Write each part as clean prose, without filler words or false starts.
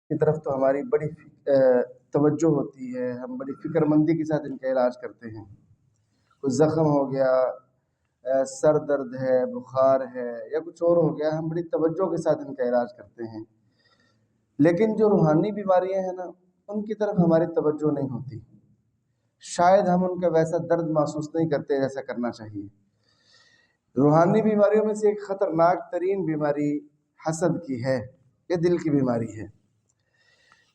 کی طرف تو ہماری بڑی توجہ ہوتی ہے، ہم بڑی فکر مندی کے ساتھ ان کا علاج کرتے ہیں۔ کوئی زخم ہو گیا، سر درد ہے، بخار ہے یا کچھ اور ہو گیا، ہم بڑی توجہ کے ساتھ ان کا علاج کرتے ہیں۔ لیکن جو روحانی بیماریاں ہیں نا، ان کی طرف ہماری توجہ نہیں ہوتی، شاید ہم ان کا ویسا درد محسوس نہیں کرتے جیسا کرنا چاہیے۔ روحانی بیماریوں میں سے ایک خطرناک ترین بیماری حسد کی ہے، یہ دل کی بیماری ہے۔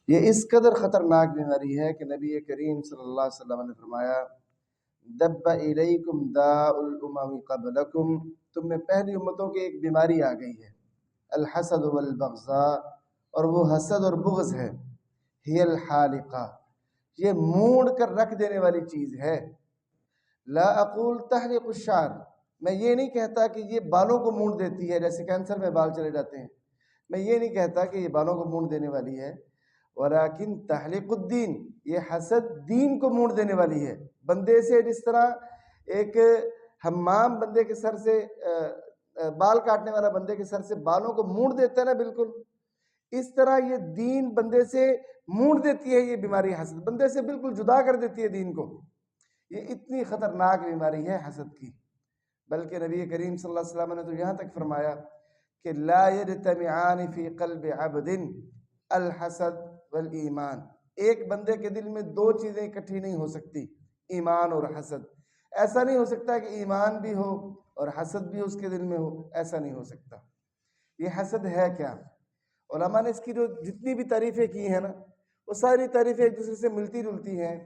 یہ اس قدر خطرناک بیماری ہے کہ نبی کریم صلی اللہ علیہ وسلم نے فرمایا، دب الیکم داء الامم قبلکم، تم میں پہلی امتوں کی ایک بیماری آ گئی ہے، الحسد والبغضاء، اور وہ حسد اور بغض ہے، ہی الحالقہ، یہ موڑ کر رکھ دینے والی چیز ہے۔ لا اقول تحلق الشعر، میں یہ نہیں کہتا کہ یہ بالوں کو موڑ دیتی ہے جیسے کینسر میں بال چلے جاتے ہیں، میں یہ نہیں کہتا کہ یہ بالوں کو موڑ دینے والی ہے، ولیکن تحلق الدین، یہ حسد دین کو موڑ دینے والی ہے۔ بندے سے جس طرح ایک حمام بندے کے سر سے بال کاٹنے والا بندے کے سر سے بالوں کو موڑ دیتا ہے نا، بالکل اس طرح یہ دین بندے سے موڑ دیتی ہے۔ یہ بیماری حسد بندے سے بالکل جدا کر دیتی ہے دین کو۔ یہ اتنی خطرناک بیماری ہے حسد کی، بلکہ نبی کریم صلی اللہ علیہ وسلم نے تو یہاں تک فرمایا کہ لا یجتمعان فی قلب عبد الحسد والایمان، ایک بندے کے دل میں دو چیزیں اکٹھی نہیں ہو سکتی، ایمان اور حسد۔ ایسا نہیں ہو سکتا کہ ایمان بھی ہو اور حسد بھی اس کے دل میں ہو، ایسا نہیں ہو سکتا۔ یہ حسد ہے کیا؟ علماء نے اس کی جو جتنی بھی تعریفیں کی ہیں نا، وہ ساری تعریفیں ایک دوسرے سے ملتی جلتی ہیں،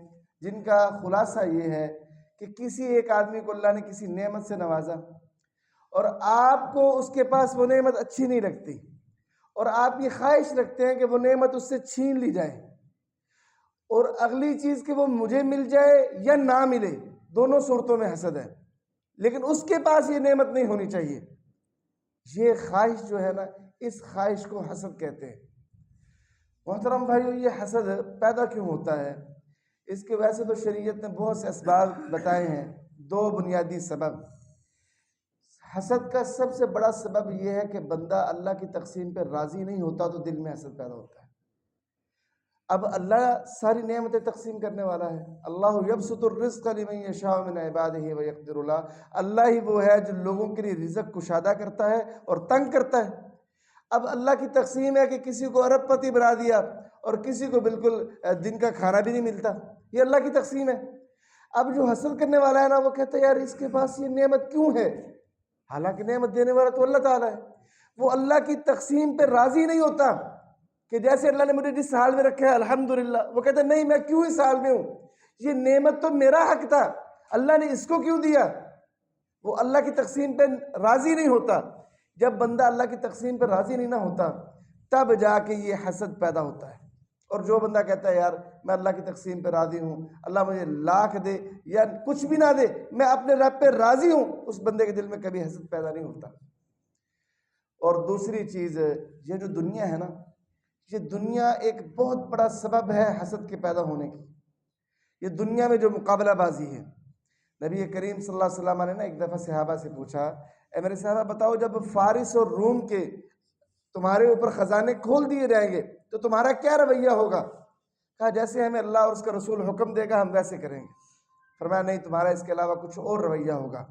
جن کا خلاصہ یہ ہے کہ کسی ایک آدمی کو اللہ نے کسی نعمت سے نوازا اور آپ کو اس کے پاس وہ نعمت اچھی نہیں لگتی، اور آپ یہ خواہش رکھتے ہیں کہ وہ نعمت اس سے چھین لی جائے، اور اگلی چیز کہ وہ مجھے مل جائے یا نہ ملے، دونوں صورتوں میں حسد ہے، لیکن اس کے پاس یہ نعمت نہیں ہونی چاہیے۔ یہ خواہش جو ہے نا، اس خواہش کو حسد کہتے ہیں۔ محترم بھائیو، یہ حسد پیدا کیوں ہوتا ہے؟ اس کے ویسے تو شریعت نے بہت سے اسباب بتائے ہیں، دو بنیادی سبب۔ حسد کا سب سے بڑا سبب یہ ہے کہ بندہ اللہ کی تقسیم پہ راضی نہیں ہوتا تو دل میں حسد پیدا ہوتا ہے۔ اب اللہ ساری نعمتیں تقسیم کرنے والا ہے، اللہ یبسط الرزق لمن یشاء من عبادہ ویقدر اللہ، اللہ ہی وہ ہے جو لوگوں کے لیے رزق کشادہ کرتا ہے اور تنگ کرتا ہے۔ اب اللہ کی تقسیم ہے کہ کسی کو ارب پتی بنا دیا اور کسی کو بالکل دن کا کھانا بھی نہیں ملتا، یہ اللہ کی تقسیم ہے۔ اب جو حسد کرنے والا ہے نا، وہ کہتا ہے یار اس کے پاس یہ نعمت کیوں ہے، حالانکہ نعمت دینے والا تو اللہ تعالیٰ ہے۔ وہ اللہ کی تقسیم پہ راضی نہیں ہوتا کہ جیسے اللہ نے مجھے جس حال میں رکھا ہے الحمدللہ، وہ کہتا ہے نہیں، میں کیوں اس حال میں ہوں، یہ نعمت تو میرا حق تھا، اللہ نے اس کو کیوں دیا۔ وہ اللہ کی تقسیم پہ راضی نہیں ہوتا۔ جب بندہ اللہ کی تقسیم پہ راضی نہیں نہ ہوتا، تب جا کے یہ حسد پیدا ہوتا ہے۔ اور جو بندہ کہتا ہے یار میں اللہ کی تقسیم پہ راضی ہوں، اللہ مجھے لاکھ دے یا کچھ بھی نہ دے، میں اپنے رب پہ راضی ہوں، اس بندے کے دل میں کبھی حسد پیدا نہیں ہوتا۔ اور دوسری چیز، یہ جو دنیا ہے نا، یہ دنیا ایک بہت بڑا سبب ہے حسد کے پیدا ہونے کی۔ یہ دنیا میں جو مقابلہ بازی ہے، نبی کریم صلی اللہ علیہ وسلم نے نا ایک دفعہ صحابہ سے پوچھا، اے میرے صحابہ بتاؤ، جب فارس اور روم کے تمہارے اوپر خزانے کھول دیے جائیں گے تو تمہارا کیا رویہ ہوگا؟ کہا جیسے ہمیں اللہ اور اس کا رسول حکم دے گا ہم ویسے کریں گے۔ فرمایا نہیں، تمہارا اس کے علاوہ کچھ اور رویہ ہوگا،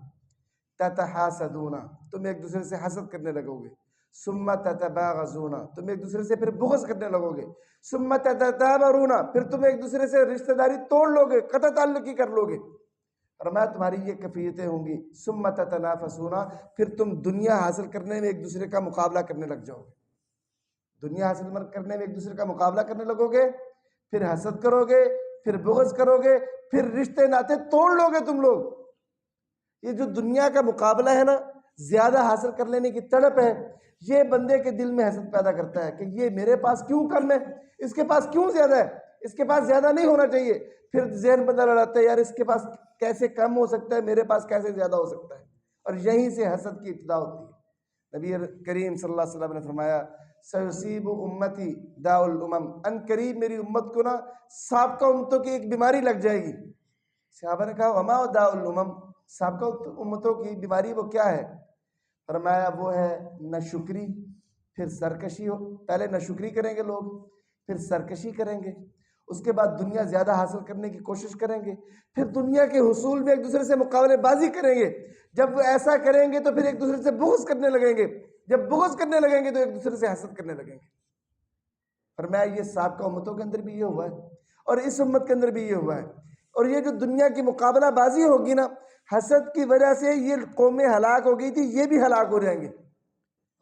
تتحاسدون، تم ایک دوسرے سے حسد کرنے لگو گے، ثم تتباغضون، تم ایک دوسرے سے پھر بغض کرنے لگو گے، ثم تتدابرون، پھر تم ایک دوسرے سے رشتہ داری توڑ لو گے، قطع تعلقی کر لو گے۔ فرمایا تمہاری یہ کیفیتیں ہوں گی، ثم تتنافسون، پھر تم دنیا حاصل کرنے میں ایک دوسرے کا مقابلہ کرنے لگ جاؤ گے، دنیا حاصل کرنے میں ایک دوسرے کا مقابلہ کرنے لگو گے، پھر حسد کرو گے، پھر بغض کرو گے، پھر رشتے ناتے توڑ لو گے تم لوگ۔ یہ جو دنیا کا مقابلہ ہے نا، زیادہ حاصل کر لینے کی تڑپ ہے، یہ بندے کے دل میں حسد پیدا کرتا ہے کہ یہ میرے پاس کیوں کم ہے، اس کے پاس کیوں زیادہ ہے، اس کے پاس زیادہ نہیں ہونا چاہیے۔ پھر ذہن بندہ لڑاتا ہے یار اس کے پاس کیسے کم ہو سکتا ہے، میرے پاس کیسے زیادہ ہو سکتا ہے، اور یہیں سے حسد کی ابتدا ہوتی ہے۔ نبی کریم صلی اللہ علیہ وسلم نے فرمایا سیصیب امتی داء الامم، ان قریب میری امت کو نا سابقہ امتوں کی ایک بیماری لگ جائے گی۔ صحابہ نے کہا وما داء الامم، سابقہ امتوں کی بیماری وہ کیا ہے؟ فرمایا وہ ہے ناشکری، پھر سرکشی ہو، پہلے ناشکری کریں گے لوگ، پھر سرکشی کریں گے، اس کے بعد دنیا زیادہ حاصل کرنے کی کوشش کریں گے، پھر دنیا کے حصول میں ایک دوسرے سے مقابلے بازی کریں گے۔ جب وہ ایسا کریں گے تو پھر ایک دوسرے سے بغض کرنے لگیں گے، جب بغض کرنے لگیں گے تو ایک دوسرے سے حسد کرنے لگیں گے۔ فرمایا یہ سابقہ امتوں کے اندر بھی یہ ہوا ہے اور اس امت کے اندر بھی یہ ہوا ہے، اور یہ جو دنیا کی مقابلہ بازی ہوگی نا، حسد کی وجہ سے یہ قومیں ہلاک ہو گئی تھی، یہ بھی ہلاک ہو جائیں گے۔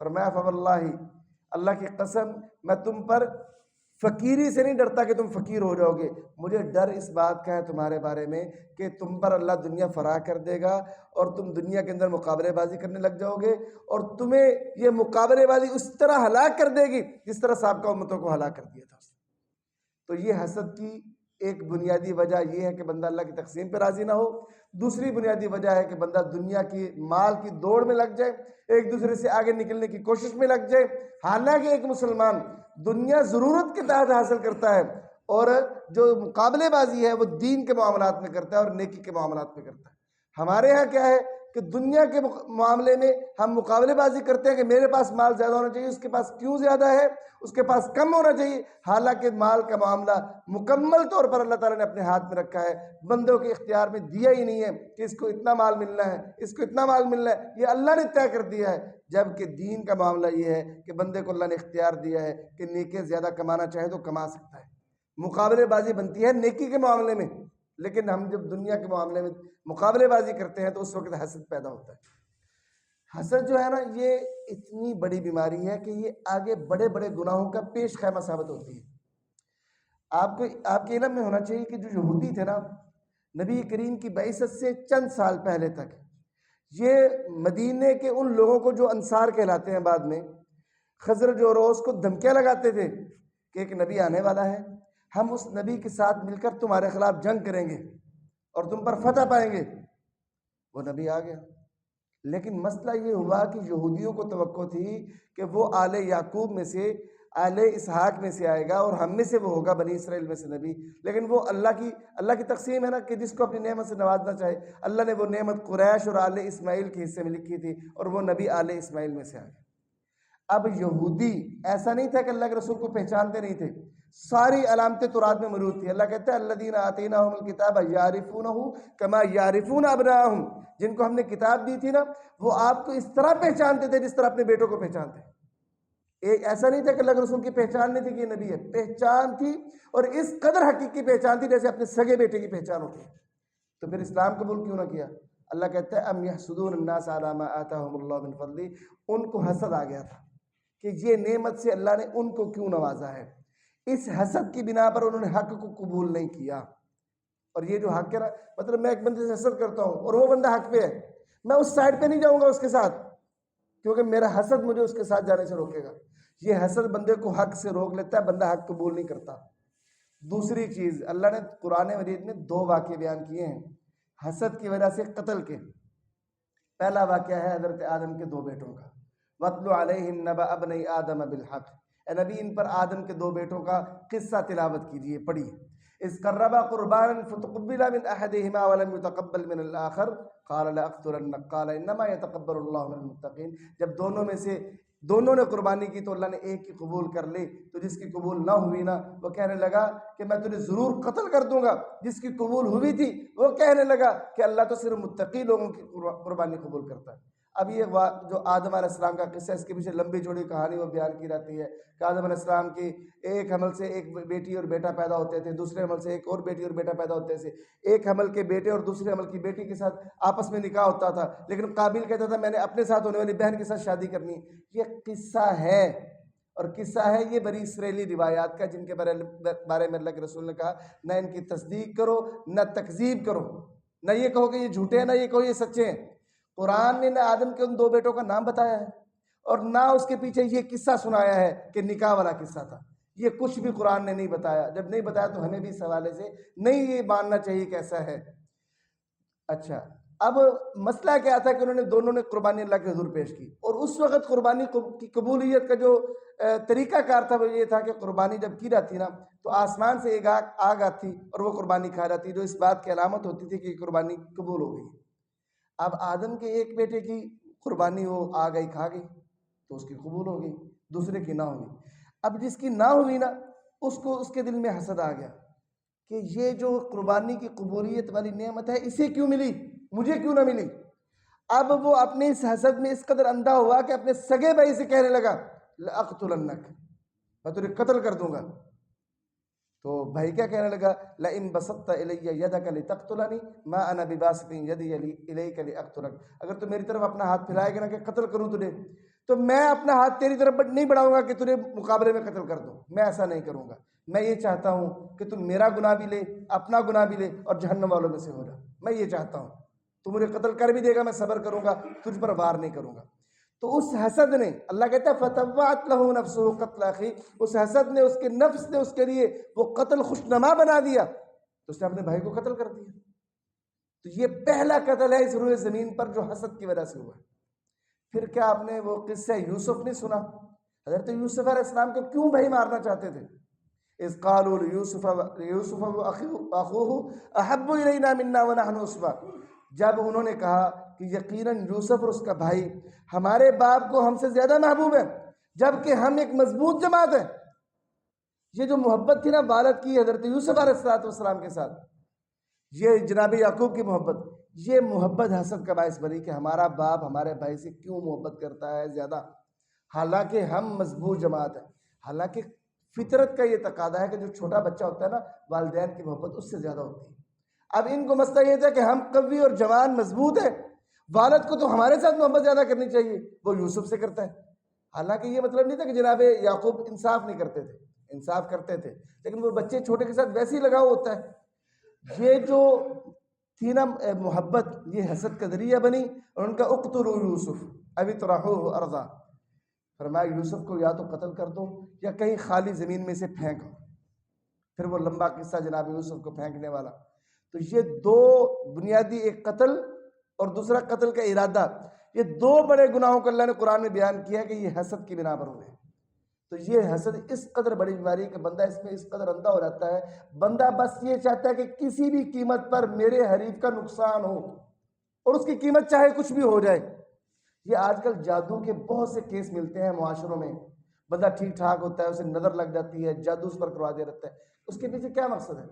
فرمایا فواللہ، اللہ کی قسم، میں تم پر فقیری سے نہیں ڈرتا کہ تم فقیر ہو جاؤ گے، مجھے ڈر اس بات کا ہے تمہارے بارے میں کہ تم پر اللہ دنیا فراہ کر دے گا اور تم دنیا کے اندر مقابلے بازی کرنے لگ جاؤ گے، اور تمہیں یہ مقابلے بازی اس طرح ہلاک کر دے گی جس طرح سابقہ امتوں کو ہلاک کر دیا تھا۔ تو یہ حسد کی ایک بنیادی وجہ یہ ہے کہ بندہ اللہ کی تقسیم پہ راضی نہ ہو۔ دوسری بنیادی وجہ ہے کہ بندہ دنیا کی مال کی دوڑ میں لگ جائے، ایک دوسرے سے آگے نکلنے کی کوشش میں لگ جائے۔ حالانکہ ایک مسلمان دنیا ضرورت کے تحت حاصل کرتا ہے، اور جو مقابلے بازی ہے وہ دین کے معاملات میں کرتا ہے اور نیکی کے معاملات میں کرتا ہے۔ ہمارے ہاں کیا ہے کہ دنیا کے معاملے میں ہم مقابلے بازی کرتے ہیں کہ میرے پاس مال زیادہ ہونا چاہیے، اس کے پاس کیوں زیادہ ہے، اس کے پاس کم ہونا چاہیے۔ حالانکہ مال کا معاملہ مکمل طور پر اللہ تعالیٰ نے اپنے ہاتھ میں رکھا ہے، بندوں کے اختیار میں دیا ہی نہیں ہے کہ اس کو اتنا مال ملنا ہے، اس کو اتنا مال ملنا ہے، یہ اللہ نے طے کر دیا ہے۔ جبکہ دین کا معاملہ یہ ہے کہ بندے کو اللہ نے اختیار دیا ہے کہ نیکی زیادہ کمانا چاہے تو کما سکتا ہے۔ مقابلے بازی بنتی ہے نیکی کے معاملے میں، لیکن ہم جب دنیا کے معاملے میں مقابلے بازی کرتے ہیں تو اس وقت حسد پیدا ہوتا ہے۔ حسد جو ہے نا، یہ اتنی بڑی بیماری ہے کہ یہ آگے بڑے بڑے گناہوں کا پیش خیمہ ثابت ہوتی ہے۔ آپ کے علم میں ہونا چاہیے کہ جو یہودی تھے نا، نبی کریم کی بعثت سے چند سال پہلے تک یہ مدینے کے ان لوگوں کو جو انصار کہلاتے ہیں بعد میں، خزرج اور اوس کو دھمکیاں لگاتے تھے کہ ایک نبی آنے والا ہے، ہم اس نبی کے ساتھ مل کر تمہارے خلاف جنگ کریں گے اور تم پر فتح پائیں گے۔ وہ نبی آ گیا، لیکن مسئلہ یہ ہوا کہ یہودیوں کو توقع تھی کہ وہ آل یعقوب میں سے، آل اسحاق میں سے آئے گا اور ہم میں سے وہ ہوگا، بنی اسرائیل میں سے نبی۔ لیکن وہ اللہ کی تقسیم ہے نا کہ جس کو اپنی نعمت سے نوازنا چاہے، اللہ نے وہ نعمت قریش اور آل اسماعیل کے حصے میں لکھی تھی اور وہ نبی آل اسماعیل میں سے آ گیا۔ اب یہودی ایسا نہیں تھا کہ اللہ کے رسول کو پہچانتے نہیں تھے، ساری علامتیں تورات میں موجود تھی۔ اللہ کہتا ہے الذین آتیناہم الکتاب یعرفونہ کما یعرفون ابناءہم، جن کو ہم نے کتاب دی تھی نا، وہ آپ کو اس طرح پہچانتے تھے جس طرح اپنے بیٹوں کو پہچانتے ہیں۔ ایسا نہیں تھا کہ اللہ کے رسول کی پہچان نہیں تھی کہ یہ نبی ہے، پہچان تھی، اور اس قدر حقیقی پہچان تھی جیسے اپنے سگے بیٹے کی پہچان ہوتی ہے۔ تو پھر اسلام قبول کیوں نہ کیا؟ اللہ کہتا ہے ام یحسدون الناس علی ما آتاہم اللہ من فضلہ، ان کو حسد آ گیا تھا کہ یہ نعمت سے اللہ نے ان کو کیوں نوازا ہے۔ اس حسد کی بنا پر انہوں نے حق کو قبول نہیں کیا، اور یہ جو حق ہے نا، مطلب میں ایک بندے سے حسد کرتا ہوں اور وہ بندہ حق پہ ہے، میں اس سائڈ پہ نہیں جاؤں گا اس کے ساتھ، کیونکہ میرا حسد مجھے اس کے ساتھ جانے سے روکے گا۔ یہ حسد بندے کو حق سے روک لیتا ہے، بندہ حق قبول نہیں کرتا۔ دوسری چیز، اللہ نے قرآن مجید میں 2 واقعے بیان کیے ہیں حسد کی وجہ سے قتل کے۔ پہلا واقعہ ہے حضرت آدم کے 2 بیٹوں کا، وَاتْلُ عَلَيْهِمْ نَبَأَ ابْنَيْ آدَمَ بِالْحَقِّ، اے نبی ان پر آدم کے 2 بیٹوں کا قصہ تلاوت کیجئے، پڑھیے۔ اذ قربا قربانا فتقبل من احدهما ولم يتقبل من الاخر قال لاقتلنك قال انما يتقبل الله من المتقين، جب دونوں نے قربانی کی تو اللہ نے ایک کی قبول کر لی، تو جس کی قبول نہ ہوئی نا، وہ کہنے لگا کہ میں تجھے ضرور قتل کر دوں گا۔ جس کی قبول ہوئی تھی وہ کہنے لگا کہ اللہ تو صرف متقی لوگوں کی قربانی قبول کرتا ہے۔ اب یہ جو آدم علیہ السلام کا قصہ، اس کے پیچھے لمبی چوڑی کہانی وہ بیان کی جاتی ہے کہ آدم علیہ السلام کی ایک حمل سے ایک بیٹی اور بیٹا پیدا ہوتے تھے، دوسرے حمل سے ایک اور بیٹی اور بیٹا پیدا ہوتے تھے، ایک حمل کے بیٹے اور دوسرے حمل کی بیٹی کے ساتھ آپس میں نکاح ہوتا تھا، لیکن قابیل کہتا تھا میں نے اپنے ساتھ ہونے والی بہن کے ساتھ شادی کرنی۔ یہ قصہ ہے، اور قصہ ہے یہ بنی اسرائیلی روایات کا، جن کے بارے میں اللہ کے رسول نے کہا نہ ان کی تصدیق کرو نہ تکذیب کرو، نہ یہ کہو کہ یہ جھوٹے ہیں نہ یہ کہو یہ سچے ہیں۔ قرآن نے نہ آدم کے ان 2 بیٹوں کا نام بتایا ہے اور نہ اس کے پیچھے یہ قصہ سنایا ہے کہ نکاح والا قصہ تھا، یہ کچھ بھی قرآن نے نہیں بتایا۔ جب نہیں بتایا تو ہمیں بھی اس حوالے سے نہیں یہ ماننا چاہیے کہ ایسا ہے۔ اچھا، اب مسئلہ کیا تھا کہ دونوں نے قربانی اللہ کے حضور پیش کی، اور اس وقت قربانی کی قبولیت کا جو طریقہ کار تھا وہ یہ تھا کہ قربانی جب کی جاتی نا تو آسمان سے ایک آگ آتی اور وہ قربانی کھا جاتی، جو اس بات کی علامت ہوتی تھی کہ قربانی قبول ہو گئی۔ اب آدم کے ایک بیٹے کی قربانی وہ آ گئی کھا گئی تو اس کی قبول ہو گئی، دوسرے کی نہ ہوئی۔ اب جس کی نہ ہوئی نا اس کو اس کے دل میں حسد آ گیا کہ یہ جو قربانی کی قبولیت والی نعمت ہے اسے کیوں ملی، مجھے کیوں نہ ملی۔ اب وہ اپنے اس حسد میں اس قدر اندھا ہوا کہ اپنے سگے بھائی سے کہنے لگا لأقتلنک، میں تجھے قتل کر دوں گا۔ تو بھائی کیا کہنے لگا، لئن بسطت الی یدک لتقتلنی ما انا بباسط یدی الیک لاقتلک، اگر تو میری طرف اپنا ہاتھ پھیلائے گا نا کہ قتل کروں تجھے، تو میں اپنا ہاتھ تیری طرف نہیں بڑھاؤں گا کہ تجھے مقابلے میں قتل کر دوں، میں ایسا نہیں کروں گا۔ میں یہ چاہتا ہوں کہ تم میرا گناہ بھی لے، اپنا گناہ بھی لے اور جہنم والوں میں سے ہو جا، میں یہ چاہتا ہوں۔ تو مجھے قتل کر بھی دے گا، میں صبر کروں گا، تجھ پر وار نہیں کروں گا۔ تو اس حسد نے، اللہ کہتا ہے فَطَوَّعَتْ لَهُ نَفْسُهُ قَتْلَ أَخِيهِ، اس حسد نے، اس کے نفس نے اس کے لیے وہ قتل خوشنما بنا دیا، تو اس نے اپنے بھائی کو قتل کر دیا۔ تو یہ پہلا قتل ہے اس روئے زمین پر جو حسد کی وجہ سے ہوا۔ پھر کیا آپ نے وہ قصہ یوسف نہیں سنا؟ حضرت یوسف علیہ السلام کو کیوں بھائی مارنا چاہتے تھے؟ اذ قالوا ليوسف واخوه احب الينا منا ونحن عصبة، جب انہوں نے کہا کہ یقیناً یوسف اور اس کا بھائی ہمارے باپ کو ہم سے زیادہ محبوب ہے جبکہ ہم ایک مضبوط جماعت ہے۔ یہ جو محبت تھی نا والد کی حضرت یوسف علیہ السلام کے ساتھ، یہ جناب یعقوب کی محبت، یہ محبت حسد کا باعث بنی کہ ہمارا باپ ہمارے بھائی سے کیوں محبت کرتا ہے زیادہ، حالانکہ ہم مضبوط جماعت ہیں۔ حالانکہ فطرت کا یہ تقاضا ہے کہ جو چھوٹا بچہ ہوتا ہے نا، والدین کی محبت اس سے زیادہ ہوتی ہے۔ اب ان کو مسئلہ یہ تھا کہ ہم قوی اور جوان مضبوط ہیں، والد کو تو ہمارے ساتھ محبت زیادہ کرنی چاہیے، وہ یوسف سے کرتا ہے۔ حالانکہ یہ مطلب نہیں تھا کہ جناب یعقوب انصاف نہیں کرتے تھے، انصاف کرتے تھے، لیکن وہ بچے چھوٹے کے ساتھ ویسے ہی لگاؤ ہوتا ہے۔ یہ جو تھی نا محبت، یہ حسد کا ذریعہ بنی، اور ان کا اقتلوا یوسف او اطرحوه ارضا، فرمایا یوسف کو یا تو قتل کر دو یا کہیں خالی زمین میں سے پھینکو۔ پھر وہ لمبا قصہ جناب یوسف کو پھینکنے والا۔ تو یہ دو بنیادی، ایک قتل اور دوسرا قتل کا ارادہ، یہ دو بڑے گناہوں کو اللہ نے قرآن میں بیان کیا کہ یہ حسد کی بنا پر ہوئے۔ تو یہ حسد اس قدر بڑی بیماری ہے کہ بندہ اس میں اس قدر اندھا ہو جاتا ہے، بندہ بس یہ چاہتا ہے کہ کسی بھی قیمت پر میرے حریف کا نقصان ہو، اور اس کی قیمت چاہے کچھ بھی ہو جائے۔ یہ آج کل جادو کے بہت سے کیس ملتے ہیں معاشروں میں، بندہ ٹھیک ٹھاک ہوتا ہے، اسے نظر لگ جاتی ہے، جادو اس پر کروا دیا رہتا ہے، اس کے پیچھے کیا مقصد ہے؟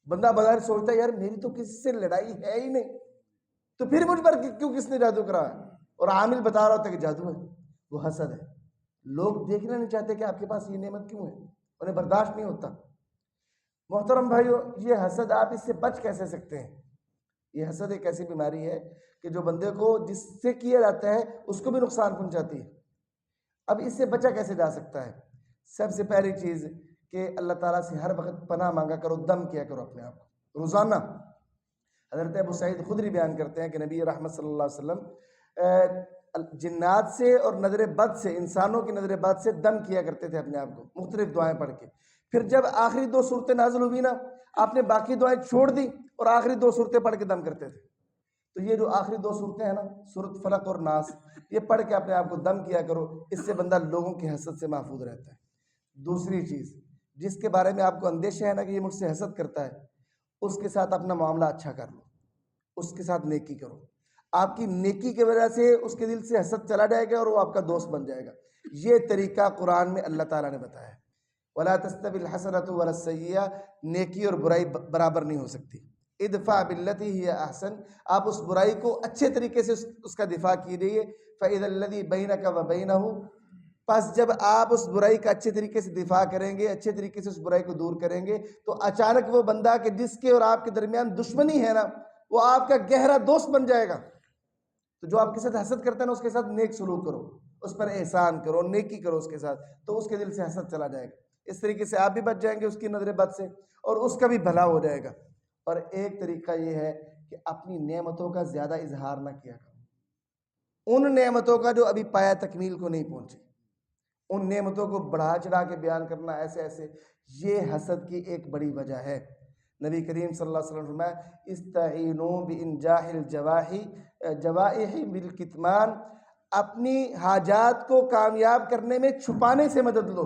بندہ بظاہر سوچتا ہے یار میری تو کسی سے لڑائی ہے ہی نہیں، تو پھر مجھ پر کیوں کس نے جادو کرا ہے؟ اور عامل بتا رہا ہوتا ہے کہ جادو ہے، وہ حسد ہے۔ لوگ دیکھنا نہیں چاہتے کہ آپ کے پاس یہ نعمت کیوں ہے، انہیں برداشت نہیں ہوتا۔ محترم بھائیو، یہ حسد آپ اس سے بچ کیسے سکتے ہیں؟ یہ حسد ایک ایسی بیماری ہے کہ جو بندے کو جس سے کیا جاتا ہے اس کو بھی نقصان پہنچاتی ہے۔ اب اس سے بچا کیسے جا سکتا ہے؟ سب سے پہلی چیز کہ اللہ تعالیٰ سے ہر وقت پناہ مانگا کرو، دم کیا کرو اپنے آپ کو روزانہ۔ حضرت ابو سعید خدری بیان کرتے ہیں کہ نبی رحمت صلی اللہ علیہ وسلم جنات سے اور نظر بد سے، انسانوں کی نظر بد سے دم کیا کرتے تھے اپنے آپ کو، مختلف دعائیں پڑھ کے۔ پھر جب آخری دو صورتیں نازل ہوئی نا، آپ نے باقی دعائیں چھوڑ دی اور آخری دو صورتیں پڑھ کے دم کرتے تھے۔ تو یہ جو آخری دو صورتیں ہیں نا، سورۃ فلق اور ناس، یہ پڑھ کے اپنے آپ کو دم کیا کرو، اس سے بندہ لوگوں کی حسد سے محفوظ رہتا ہے۔ دوسری چیز جس کے بارے میں آپ کو اندیشہ ہے نا کہ یہ مجھ سے حسد کرتا ہے، اس کے ساتھ اپنا معاملہ اچھا کر لو، اس کے ساتھ نیکی کرو۔ آپ کی نیکی کی وجہ سے اس کے دل سے حسد چلا جائے گا اور وہ آپ کا دوست بن جائے گا۔ یہ طریقہ قرآن میں اللہ تعالیٰ نے بتایا ہے، وَلَا تَسْتَوِي الْحَسَنَةُ وَلَا السَّيِّئَةُ، نیکی اور برائی برابر نہیں ہو سکتی۔ ادفع باللتی ہی احسن، آپ اس برائی کو اچھے طریقے سے اس کا دفاع کیجیے۔ فَإِذَا الَّذِي بَيْنَكَ وَبَيْنَهُ، پس جب آپ اس برائی کا اچھے طریقے سے دفاع کریں گے، اچھے طریقے سے اس برائی کو دور کریں گے، تو اچانک وہ بندہ کہ جس کے اور آپ کے درمیان دشمنی ہے نا، وہ آپ کا گہرا دوست بن جائے گا۔ تو جو آپ کے ساتھ حسد کرتا ہے نا، اس کے ساتھ نیک سلوک کرو، اس پر احسان کرو، نیکی کرو اس کے ساتھ، تو اس کے دل سے حسد چلا جائے گا۔ اس طریقے سے آپ بھی بچ جائیں گے اس کی نظر بد سے، اور اس کا بھی بھلا ہو جائے گا۔ اور ایک طریقہ یہ ہے کہ اپنی نعمتوں کا زیادہ اظہار نہ کیا کرو، ان نعمتوں کا جو ابھی پایا تکمیل کو نہیں پہنچی، ان نعمتوں کو بڑھا چڑھا کے بیان کرنا ایسے ایسے، یہ حسد کی ایک بڑی وجہ ہے۔ نبی کریم صلی اللہ علیہ وسلم فرمایا استعینوا بانجاح الجوائح بالکتمان، اپنی حاجات کو کامیاب کرنے میں چھپانے سے مدد لو۔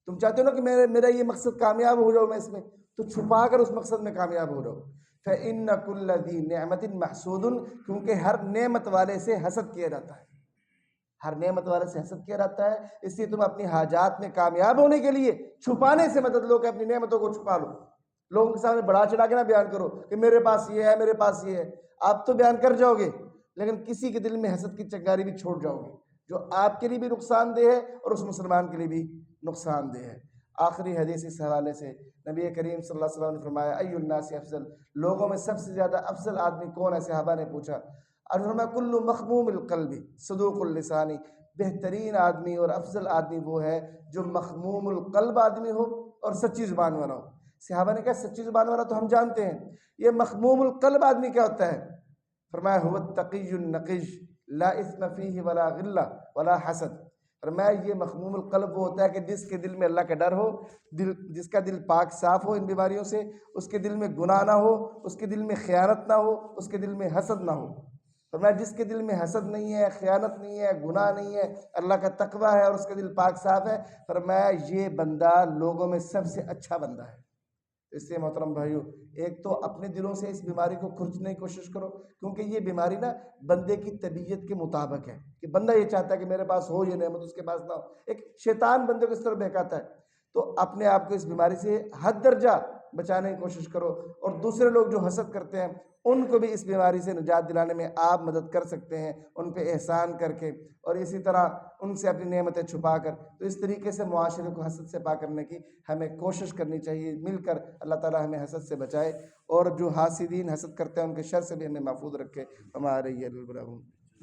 تم چاہتے ہو نا کہ میرا یہ مقصد کامیاب ہو جاؤ میں اس میں، تو چھپا کر اس مقصد میں کامیاب ہو جاؤ۔ فَإِنَّ كُلَّ ذِي نِعْمَةٍ مَحْسُودٌ، کیونکہ ہر نعمت والے سے حسد کیا جاتا ہے، ہر نعمت والے سے حسد کیا رہتا ہے، اس لیے تم اپنی حاجات میں کامیاب ہونے کے لیے چھپانے سے مدد لو کہ اپنی نعمتوں کو چھپا لو. لوگوں کے سامنے بڑا چڑھا کے نہ بیان کرو کہ میرے پاس یہ ہے، میرے پاس یہ ہے. آپ تو بیان کر جاؤ گے لیکن کسی کے دل میں حسد کی چنگاری بھی چھوڑ جاؤ گے، جو آپ کے لیے بھی نقصان دہ ہے اور اس مسلمان کے لیے بھی نقصان دہ ہے. آخری حدیث اس حوالے سے نبی کریم صلی اللہ علیہ وسلم نے فرمایا ای الناس افضل، لوگوں میں سب سے زیادہ افضل آدمی کون ہے؟ صحابہ نے پوچھا. اور فرمایا کل مخموم القلب صدوق اللسانی، بہترین آدمی اور افضل آدمی وہ ہے جو مخموم القلب آدمی ہو اور سچی زبان والا ہو. صحابہ نے کہا سچی زبان والا تو ہم جانتے ہیں، یہ مخموم القلب آدمی کیا ہوتا ہے؟ فرمایا هو التقی النقی لا اثم فیہ ولا غلہ ولا حسد. فرمایا یہ مخموم القلب وہ ہوتا ہے کہ جس کے دل میں اللہ کا ڈر ہو، جس کا دل پاک صاف ہو ان بیماریوں سے، اس کے دل میں گناہ نہ ہو، اس کے دل میں خیانت نہ ہو، اس کے دل میں حسد نہ ہو. فرمایا جس کے دل میں حسد نہیں ہے، خیانت نہیں ہے، گناہ نہیں ہے، اللہ کا تقویٰ ہے اور اس کا دل پاک صاف ہے، فرمایا یہ بندہ لوگوں میں سب سے اچھا بندہ ہے. اس لیے محترم بھائیو، ایک تو اپنے دلوں سے اس بیماری کو کھرچنے کی کوشش کرو، کیونکہ یہ بیماری نا بندے کی طبیعت کے مطابق ہے کہ بندہ یہ چاہتا ہے کہ میرے پاس ہو یہ نعمت، اس کے پاس نہ ہو. ایک شیطان بندے کو اس طرح بہکاتا ہے. تو اپنے آپ کو اس بیماری سے حد درجہ بچانے کی کوشش کرو، اور دوسرے لوگ جو حسد کرتے ہیں ان کو بھی اس بیماری سے نجات دلانے میں آپ مدد کر سکتے ہیں، ان پہ احسان کر کے اور اسی طرح ان سے اپنی نعمتیں چھپا کر. تو اس طریقے سے معاشرے کو حسد سے پاک کرنے کی ہمیں کوشش کرنی چاہیے مل کر. اللہ تعالی ہمیں حسد سے بچائے اور جو حاسدین حسد کرتے ہیں ان کے شر سے بھی ہمیں محفوظ رکھے. ہمارے